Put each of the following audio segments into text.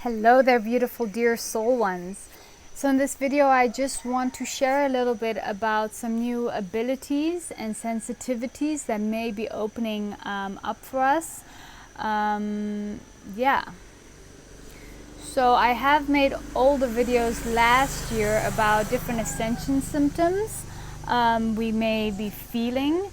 Hello there, beautiful dear soul ones. So in this video I just want to share a little bit about some new abilities and sensitivities that may be opening up for us. Yeah. So I have made all the videos last year about different ascension symptoms we may be feeling.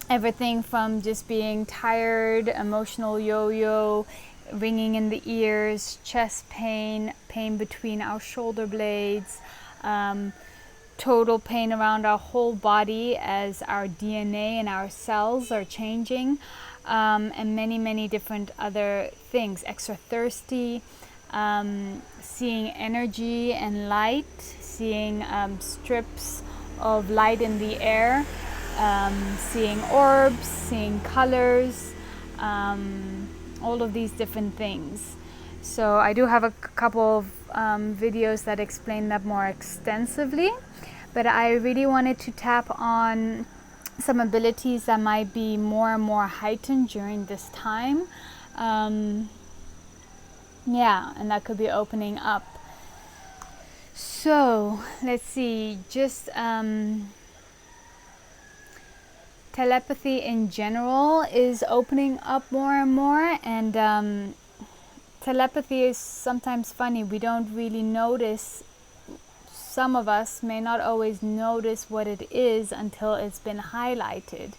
Everything from just being tired, emotional yo-yo, ringing in the ears, chest pain, pain between our shoulder blades, total pain around our whole body as our DNA and our cells are changing, and many different other things. Extra thirsty, seeing energy and light, seeing strips of light in the air, seeing orbs, seeing colors, all of these different things. So I do have a couple of videos that explain that more extensively, but I really wanted to tap on some abilities that might be more and more heightened during this time. Yeah, and that could be opening up. So let's see, just telepathy in general is opening up more and more, and telepathy is sometimes funny. We don't really notice, some of us may not always notice what it is until it's been highlighted,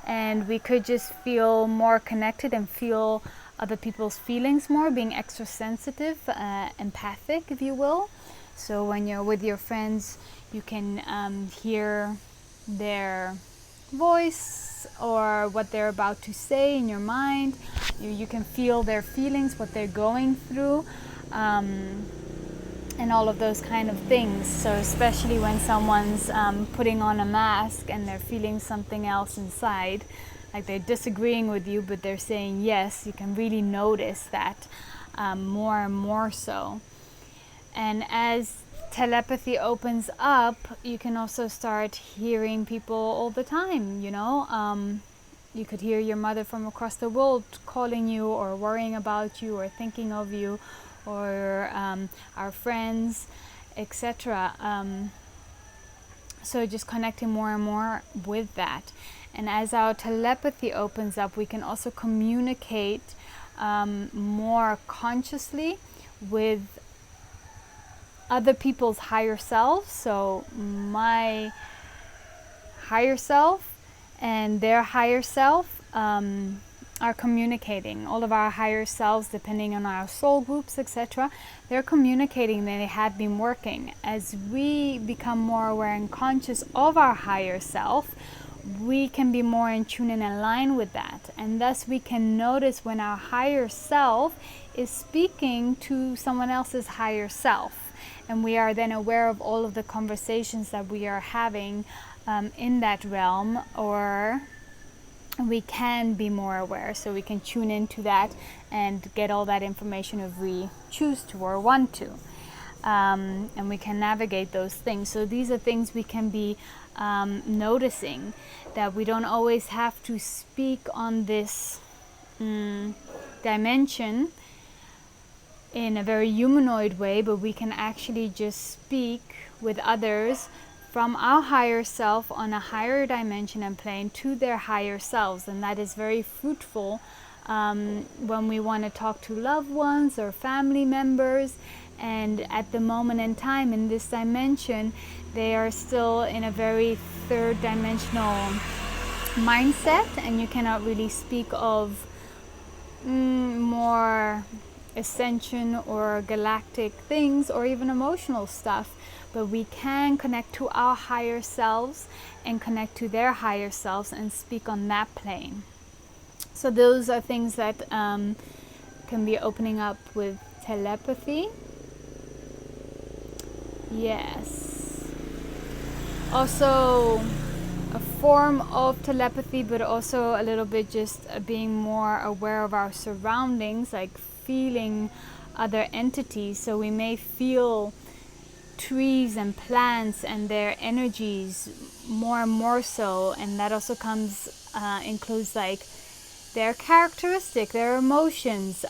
and we could just feel more connected and feel other people's feelings more, being extra sensitive, empathic, if you will. So when you're with your friends, you can hear their voice or what they're about to say in your mind. You can feel their feelings, what they're going through, and all of those kind of things. So especially when someone's putting on a mask and they're feeling something else inside, like they're disagreeing with you but they're saying yes, you can really notice that more and more so. And as telepathy opens up, you can also start hearing people all the time, you know. You could hear your mother from across the world calling you or worrying about you or thinking of you, or our friends, etc. So just connecting more and more with that. And as our telepathy opens up, we can also communicate more consciously with other people's higher selves. So my higher self and their higher self are communicating. All of our higher selves, depending on our soul groups, etc., they're communicating, they have been working. As we become more aware and conscious of our higher self, we can be more in tune and align with that, and thus we can notice when our higher self is speaking to someone else's higher self. And we are then aware of all of the conversations that we are having in that realm, or we can be more aware, so we can tune into that and get all that information if we choose to or want to. And we can navigate those things. So these are things we can be noticing, that we don't always have to speak on this dimension in a very humanoid way, but we can actually just speak with others from our higher self on a higher dimension and plane to their higher selves. And that is very fruitful when we want to talk to loved ones or family members, and at the moment in time in this dimension they are still in a very third dimensional mindset, and you cannot really speak of more ascension or galactic things or even emotional stuff, but we can connect to our higher selves and connect to their higher selves and speak on that plane. So those are things that can be opening up with telepathy. Yes. Also a form of telepathy, but also a little bit just being more aware of our surroundings, like feeling other entities. So we may feel trees and plants and their energies more and more so, and that also includes like their characteristic, their emotions.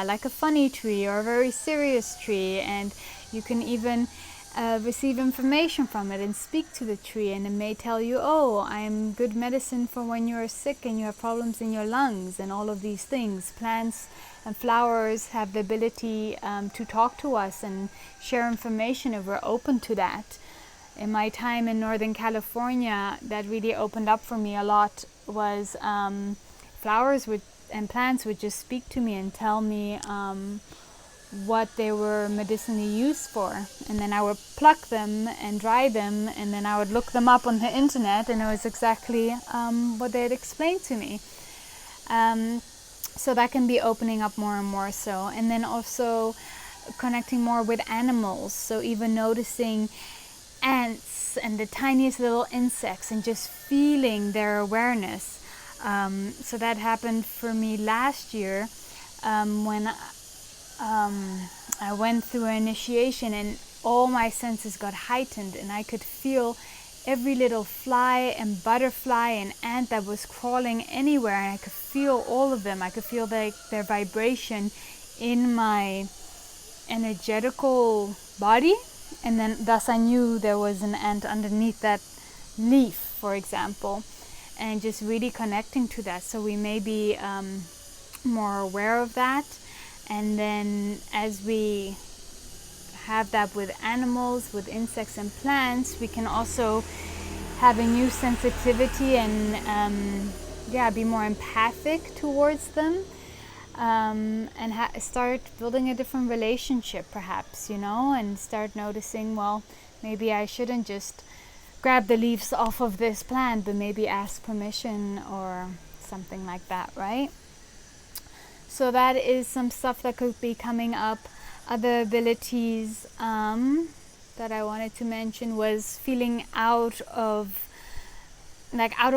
Like a funny tree or a very serious tree, and you can even receive information from it and speak to the tree, and it may tell you, oh, I'm good medicine for when you're sick and you have problems in your lungs, and all of these things. Plants and flowers have the ability to talk to us and share information if we're open to that. In my time in Northern California, that really opened up for me a lot. Was flowers and plants would just speak to me and tell me what they were medicinally used for, and then I would pluck them and dry them, and then I would look them up on the internet, and it was exactly what they had explained to me. So that can be opening up more and more so. And then also connecting more with animals, so even noticing ants and the tiniest little insects and just feeling their awareness. So that happened for me last year when I went through an initiation, and all my senses got heightened, and I could feel every little fly and butterfly and ant that was crawling anywhere, and I could feel all of them. I could feel their vibration in my energetical body, and then thus I knew there was an ant underneath that leaf, for example, and just really connecting to that. So we may be more aware of that. And then as we have that with animals, with insects and plants, we can also have a new sensitivity and be more empathic towards them, and start building a different relationship perhaps, and start noticing, well, maybe I shouldn't just grab the leaves off of this plant, but maybe ask permission or something like that, right? So that is some stuff that could be coming up. Other abilities that I wanted to mention was feeling out of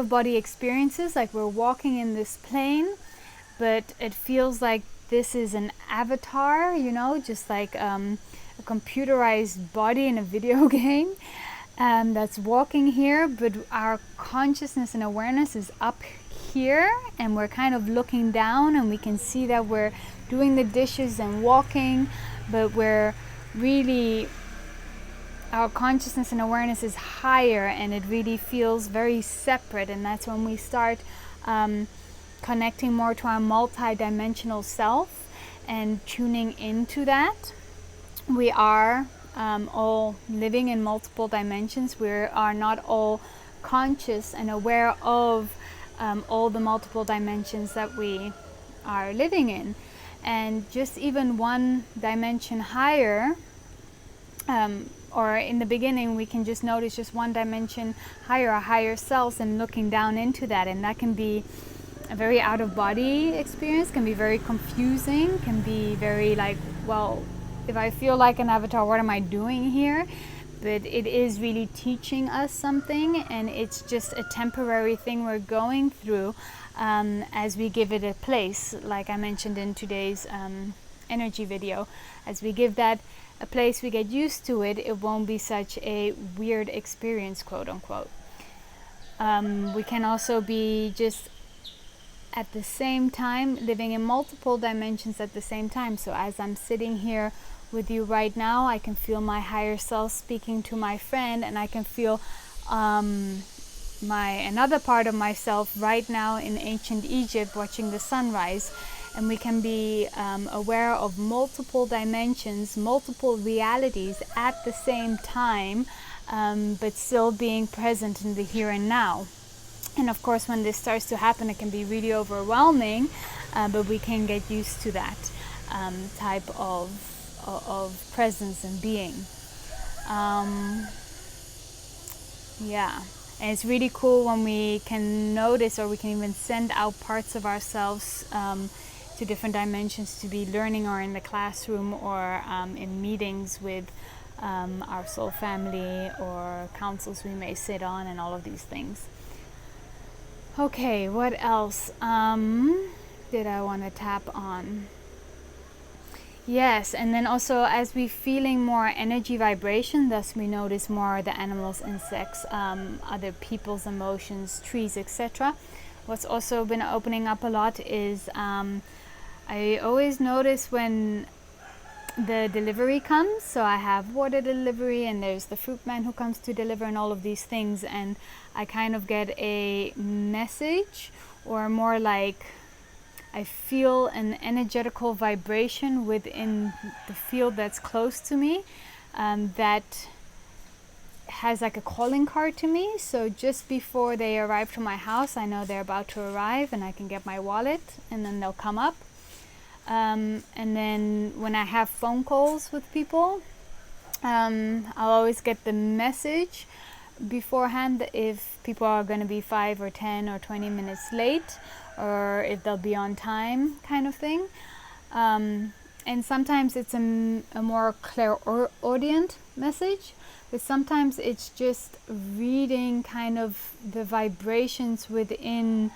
body experiences, like we're walking in this plane, but it feels like this is an avatar, just like a computerized body in a video game that's walking here, but our consciousness and awareness is up here, and we're kind of looking down, and we can see that we're doing the dishes and walking, but we're really, our consciousness and awareness is higher, and it really feels very separate. And that's when we start connecting more to our multi-dimensional self and tuning into that. We are all living in multiple dimensions. We are not all conscious and aware of all the multiple dimensions that we are living in. And just even one dimension higher, or in the beginning we can just notice just one dimension higher, our higher selves, and looking down into that. And that can be a very out of body experience, can be very confusing, can be very like, well, if I feel like an avatar, what am I doing here? But it is really teaching us something, and it's just a temporary thing we're going through as we give it a place, like I mentioned in today's energy video. As we give that a place, we get used to it, it won't be such a weird experience, quote unquote. We can also be just at the same time living in multiple dimensions at the same time. So as I'm sitting here with you right now, I can feel my higher self speaking to my friend, and I can feel another part of myself right now in ancient Egypt watching the sunrise. And we can be aware of multiple dimensions, multiple realities at the same time, but still being present in the here and now. And of course, when this starts to happen, it can be really overwhelming, but we can get used to that type of presence and being. And it's really cool when we can notice, or we can even send out parts of ourselves to different dimensions to be learning, or in the classroom, or in meetings with our soul family, or councils we may sit on, and all of these things. Okay, what else did I want to tap on? Yes, and then also as we feeling more energy vibration, thus we notice more the animals, insects, other people's emotions, trees, etc. what's also been opening up a lot is I always notice when the delivery comes. So I have water delivery, and there's the fruit man who comes to deliver, and all of these things, and I kind of get a message, or more like I feel an energetical vibration within the field that's close to me, that has like a calling card to me. So just before they arrive to my house, I know they're about to arrive, and I can get my wallet, and then they'll come up. And then when I have phone calls with people, I'll always get the message beforehand if people are going to be 5 or 10 or 20 minutes late, or if they'll be on time, kind of thing. And sometimes it's a more clairaudient message, but sometimes it's just reading kind of the vibrations within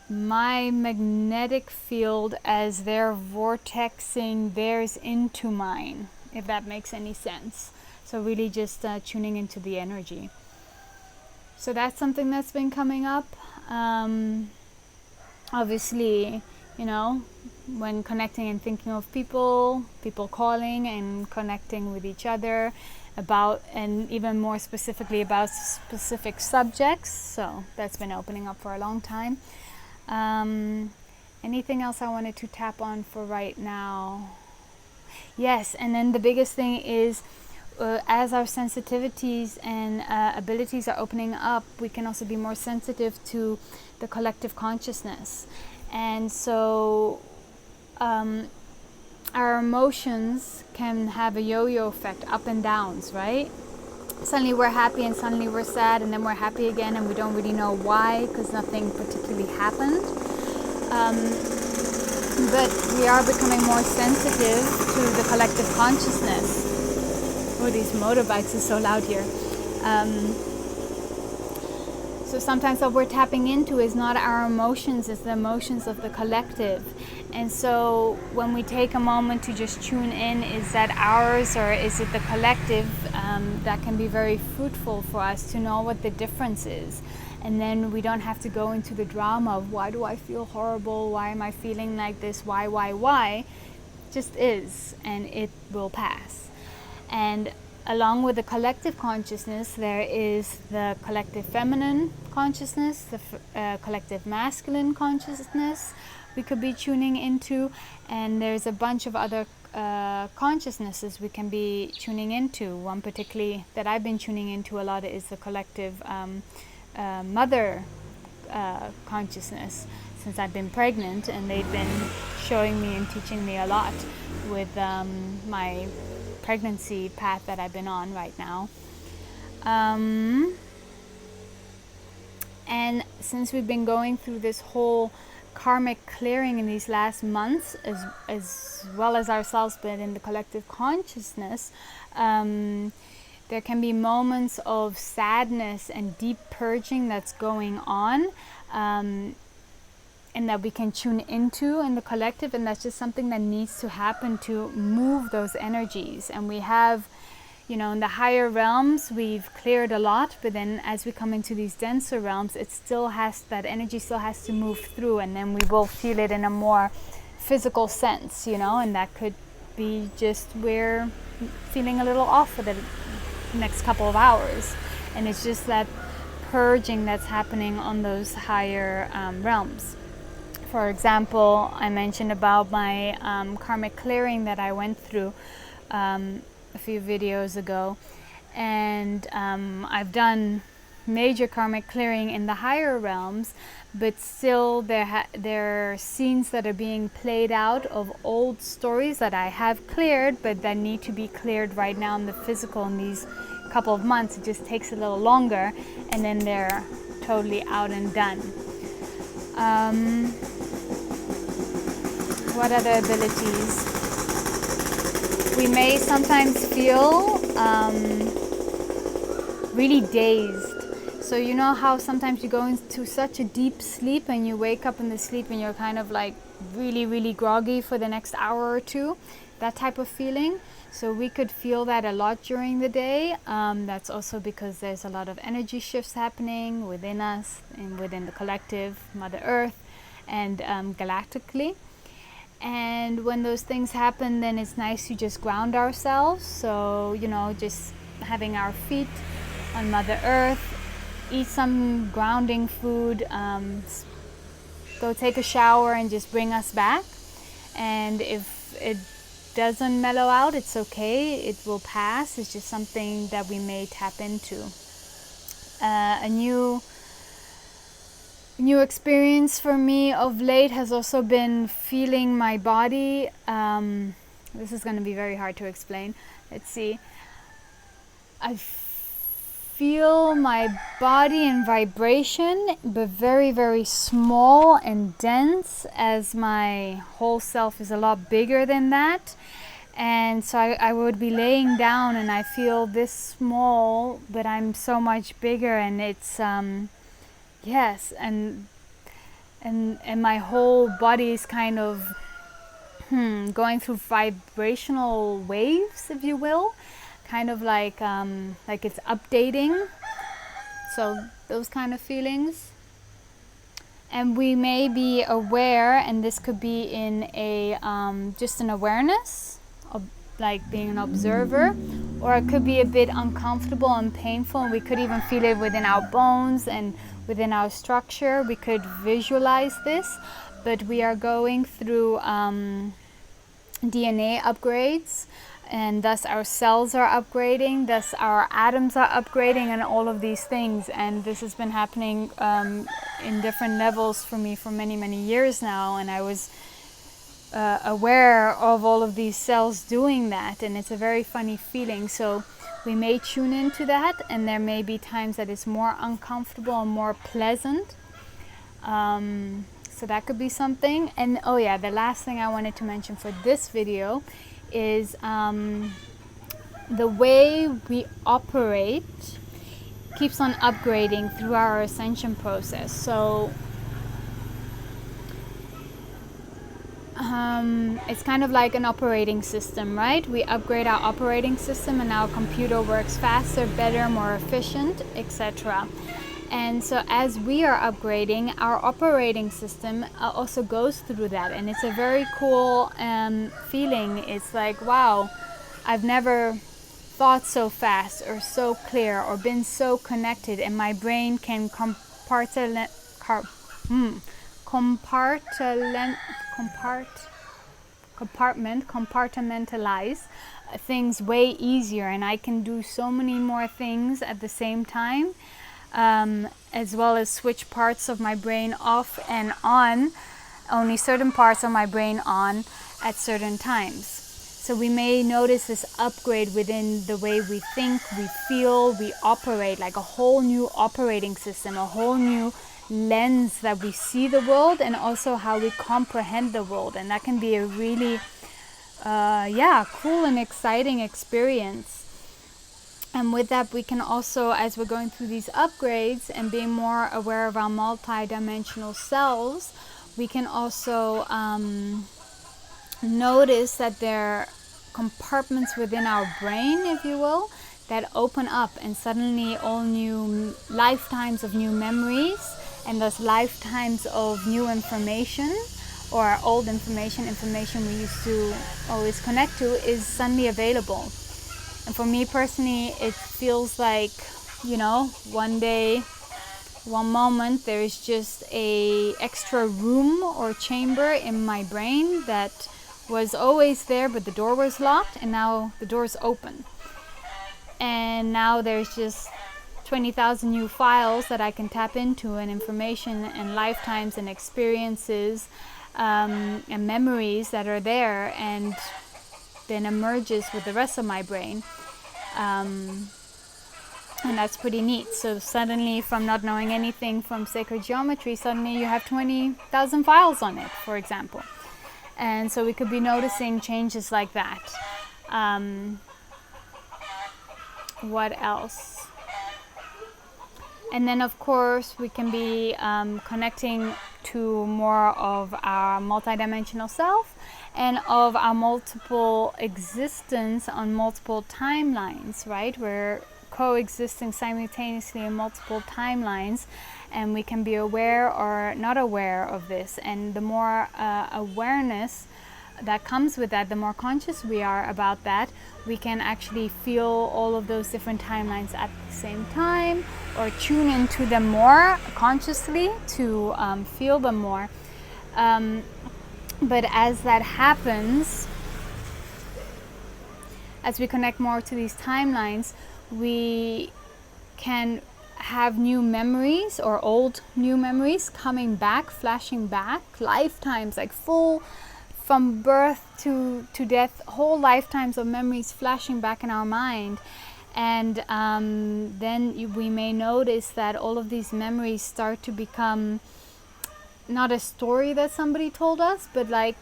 my magnetic field as they're vortexing theirs into mine, if that makes any sense. So really just tuning into the energy. So that's something that's been coming up. Obviously, you know, when connecting and thinking of people calling and connecting with each other about, and even more specifically about specific subjects. So that's been opening up for a long time. Anything else I wanted to tap on for right now? Yes, and then the biggest thing is as our sensitivities and abilities are opening up, we can also be more sensitive to the collective consciousness. And so our emotions can have a yo-yo effect, up and downs, right? Suddenly we're happy and suddenly we're sad, and then we're happy again, and we don't really know why, because nothing particularly happened. But we are becoming more sensitive to the collective consciousness. Oh, these motorbikes are so loud here. So sometimes what we're tapping into is not our emotions, it's the emotions of the collective. And so when we take a moment to just tune in, is that ours or is it the collective? That can be very fruitful for us to know what the difference is. And then we don't have to go into the drama of why do I feel horrible? Why am I feeling like this? Why? Just is, and it will pass. And along with the collective consciousness, there is the collective feminine consciousness, the collective masculine consciousness we could be tuning into, and there's a bunch of other consciousnesses we can be tuning into. One particularly that I've been tuning into a lot is the collective mother consciousness, since I've been pregnant, and they've been showing me and teaching me a lot with my pregnancy path that I've been on right now. And since we've been going through this whole karmic clearing in these last months, as well as ourselves, but in the collective consciousness, there can be moments of sadness and deep purging that's going on, and that we can tune into in the collective, and that's just something that needs to happen to move those energies. And we have, you know, in the higher realms we've cleared a lot, but then as we come into these denser realms, it still has, that energy still has to move through, and then we will feel it in a more physical sense, you know, and that could be just we're feeling a little off for the next couple of hours, and it's just that purging that's happening on those higher realms. For example, I mentioned about my karmic clearing that I went through a few videos ago, and I've done major karmic clearing in the higher realms, but still there are scenes that are being played out of old stories that I have cleared, but that need to be cleared right now in the physical in these couple of months. It just takes a little longer, and then they're totally out and done. What other abilities? We may sometimes feel really dazed. So you know how sometimes you go into such a deep sleep and you wake up in the sleep and you're kind of like really, really groggy for the next hour or two? that type of feeling. So we could feel that a lot during the day. That's also because there's a lot of energy shifts happening within us and within the collective, Mother Earth, and galactically. And when those things happen, then it's nice to just ground ourselves. So, you know, just having our feet on Mother Earth, eat some grounding food, go take a shower and just bring us back. And if it doesn't mellow out, it's okay, it will pass. It's just something that we may tap into. A new experience for me of late has also been feeling my body. This is going to be very hard to explain. Let's see. I feel my body in vibration, but very, very small and dense, as my whole self is a lot bigger than that. And so I would be laying down and I feel this small, but I'm so much bigger, and it's yes, and my whole body is kind of going through vibrational waves, if you will, kind of like it's updating. So those kind of feelings. And we may be aware, and this could be in a just an awareness of like being an observer, or it could be a bit uncomfortable and painful, and we could even feel it within our bones and within our structure. We could visualize this, but we are going through DNA upgrades, and thus our cells are upgrading, thus our atoms are upgrading, and all of these things. And this has been happening in different levels for me for many, many years now, and I was aware of all of these cells doing that, and it's a very funny feeling. So we may tune into that, and there may be times that it's more uncomfortable and more pleasant. So that could be something. And oh yeah, the last thing I wanted to mention for this video is the way we operate keeps on upgrading through our ascension process. So it's kind of like an operating system, right? We upgrade our operating system and our computer works faster, better, more efficient, etc. And so as we are upgrading, our operating system also goes through that, and it's a very cool feeling. It's like, wow, I've never thought so fast or so clear or been so connected, and my brain can compartmentalize things way easier, and I can do so many more things at the same time, as well as switch parts of my brain off and on, only certain parts of my brain on at certain times. So we may notice this upgrade within the way we think, we feel, we operate, like a whole new operating system, a whole new lens that we see the world, and also how we comprehend the world. And that can be a really cool and exciting experience. And with that, we can also, as we're going through these upgrades and being more aware of our multi-dimensional selves, we can also notice that there are compartments within our brain, if you will, that open up, and suddenly all new lifetimes of new memories, and thus lifetimes of new information, or old information we used to always connect to, is suddenly available. And for me personally, it feels like, you know, one day, one moment, there's just a extra room or chamber in my brain that was always there, but the door was locked, and now the door is open. And now there's just 20,000 new files that I can tap into, and information and lifetimes and experiences and memories that are there, and then emerges with the rest of my brain. And that's pretty neat. So suddenly, from not knowing anything from sacred geometry, suddenly you have 20,000 files on it, for example. And so we could be noticing changes like that. What else? And then of course we can be connecting to more of our multidimensional self and of our multiple existence on multiple timelines, right? We're coexisting simultaneously in multiple timelines, and we can be aware or not aware of this. And the more awareness that comes with that, the more conscious we are about that, we can actually feel all of those different timelines at the same time, or tune into them more consciously to feel them more. But as that happens, as we connect more to these timelines, we can have new memories, or old new memories coming back, flashing back, lifetimes, like full, from birth to death, whole lifetimes of memories flashing back in our mind. And then we may notice that all of these memories start to become not a story that somebody told us, but like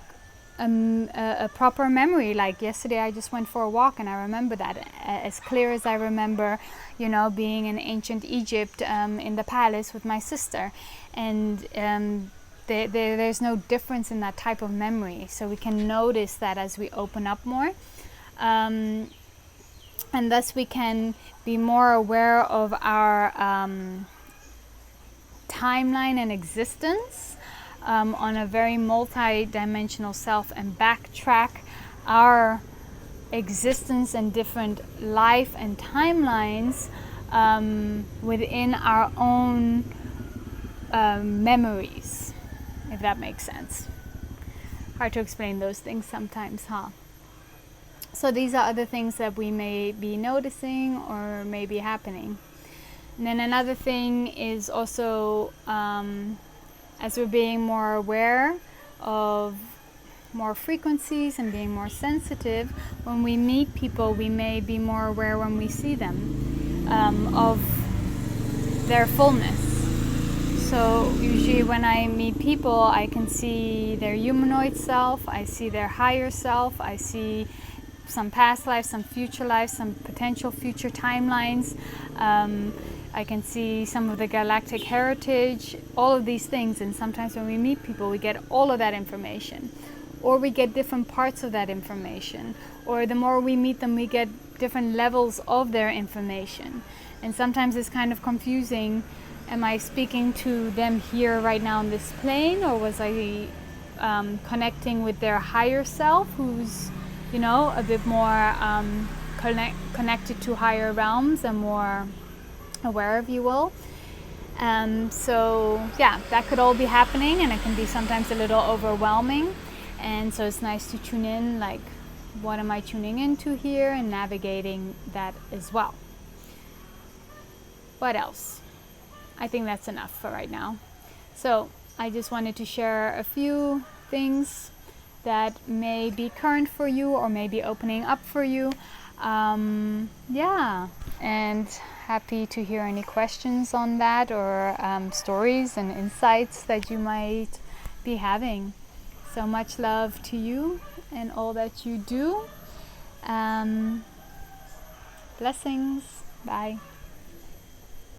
a proper memory. Like yesterday I just went for a walk and I remember that as clear as I remember, you know, being in ancient Egypt in the palace with my sister. And there's no difference in that type of memory. So we can notice that as we open up more. And thus we can be more aware of our timeline and existence on a very multi-dimensional self, and backtrack our existence and different life and timelines within our own memories, if that makes sense. Hard to explain those things sometimes, huh? So these are other things that we may be noticing or may be happening. And then another thing is also, as we're being more aware of more frequencies and being more sensitive, when we meet people, we may be more aware when we see them of their fullness. So usually when I meet people, I can see their humanoid self, I see their higher self, I see some past lives, some future lives, some potential future timelines. I can see some of the galactic heritage, all of these things. And sometimes when we meet people, we get all of that information, or we get different parts of that information, or the more we meet them, we get different levels of their information. And sometimes it's kind of confusing. Am I speaking to them here right now on this plane, or was I connecting with their higher self, who's, you know, a bit more connected to higher realms and more aware, if you will. So yeah, that could all be happening, and it can be sometimes a little overwhelming. And so it's nice to tune in, like, what am I tuning into here, and navigating that as well. What else? I think that's enough for right now. So I just wanted to share a few things that may be current for you, or may be opening up for you. Yeah, and happy to hear any questions on that, or stories and insights that you might be having. So much love to you and all that you do. Blessings. Bye.